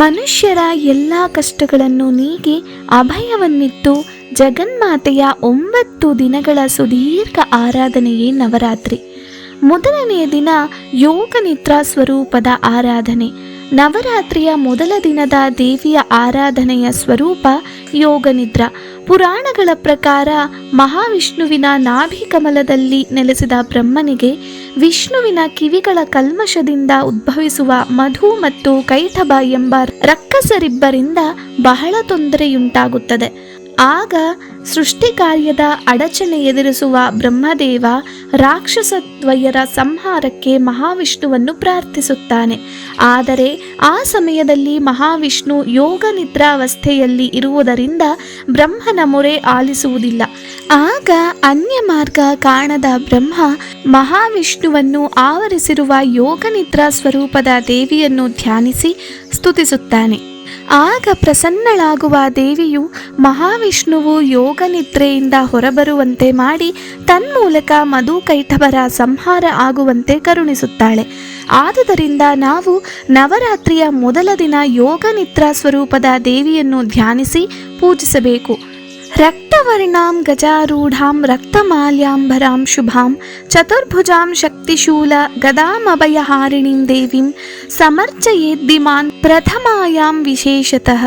ಮನುಷ್ಯರ ಎಲ್ಲ ಕಷ್ಟಗಳನ್ನು ನೀಗಿ ಅಭಯವನ್ನಿತ್ತು ಜಗನ್ಮಾತೆಯ 9 ದಿನಗಳ ಸುದೀರ್ಘ ಆರಾಧನೆಯೇ ನವರಾತ್ರಿ. ಮೊದಲನೆಯ ದಿನ ಯೋಗ ನಿದ್ರಾ ಸ್ವರೂಪದ ಆರಾಧನೆ. ನವರಾತ್ರಿಯ ಮೊದಲ ದಿನದ ದೇವಿಯ ಆರಾಧನೆಯ ಸ್ವರೂಪ ಯೋಗ ನಿದ್ರಾ. ಪುರಾಣಗಳ ಪ್ರಕಾರ ಮಹಾವಿಷ್ಣುವಿನ ನಾಭಿ ಕಮಲದಲ್ಲಿ ನೆಲೆಸಿದ ಬ್ರಹ್ಮನಿಗೆ ವಿಷ್ಣುವಿನ ಕಿವಿಗಳ ಕಲ್ಮಶದಿಂದ ಉದ್ಭವಿಸುವ ಮಧು ಮತ್ತು ಕೈಟಭ ಎಂಬ ರಕ್ಕಸರಿಬ್ಬರಿಂದ ಬಹಳ ತೊಂದರೆಯುಂಟಾಗುತ್ತದೆ. ಆಗ ಸೃಷ್ಟಿ ಕಾರ್ಯದ ಅಡಚಣೆ ಎದುರಿಸುವ ಬ್ರಹ್ಮದೇವ ರಾಕ್ಷಸದ್ವಯರ ಸಂಹಾರಕ್ಕೆ ಮಹಾವಿಷ್ಣುವನ್ನು ಪ್ರಾರ್ಥಿಸುತ್ತಾನೆ. ಆದರೆ ಆ ಸಮಯದಲ್ಲಿ ಮಹಾವಿಷ್ಣು ಯೋಗ ನಿದ್ರಾವಸ್ಥೆಯಲ್ಲಿ ಇರುವುದರಿಂದ ಬ್ರಹ್ಮನ ಮೊರೆ ಆಲಿಸುವುದಿಲ್ಲ. ಆಗ ಅನ್ಯ ಮಾರ್ಗ ಕಾಣದ ಬ್ರಹ್ಮ ಮಹಾವಿಷ್ಣುವನ್ನು ಆವರಿಸಿರುವ ಯೋಗ ನಿದ್ರಾ ಸ್ವರೂಪದ ದೇವಿಯನ್ನು ಧ್ಯಾನಿಸಿ ಸ್ತುತಿಸುತ್ತಾನೆ. ಆಗ ಪ್ರಸನ್ನಳಾಗುವ ದೇವಿಯು ಮಹಾವಿಷ್ಣುವು ಯೋಗ ನಿದ್ರೆಯಿಂದ ಹೊರಬರುವಂತೆ ಮಾಡಿ ತನ್ಮೂಲಕ ಮಧು ಕೈಟಭರ ಸಂಹಾರ ಆಗುವಂತೆ ಕರುಣಿಸುತ್ತಾಳೆ. ಆದುದರಿಂದ ನಾವು ನವರಾತ್ರಿಯ ಮೊದಲ ದಿನ ಯೋಗ ನಿದ್ರಾ ಸ್ವರೂಪದ ದೇವಿಯನ್ನು ಧ್ಯಾನಿಸಿ ಪೂಜಿಸಬೇಕು. ರಕ್ತವರ್ಣಾಂ ಗಜಾರೂಢಾಂ ರಕ್ತಮಾಲ್ಯಾಂಬರಾಂ ಶುಭಾಂ ಚತುರ್ಭುಜಾಂ ಶಕ್ತಿಶೂಲ ಗದಾಮಭಯಹಾರಿಣೀಂ ದೇವೀಂ ಸಮರ್ಚಯೇದ್ದಿಮಾನ್ ಪ್ರಥಮಾಯಾಂ ವಿಶೇಷತಃ.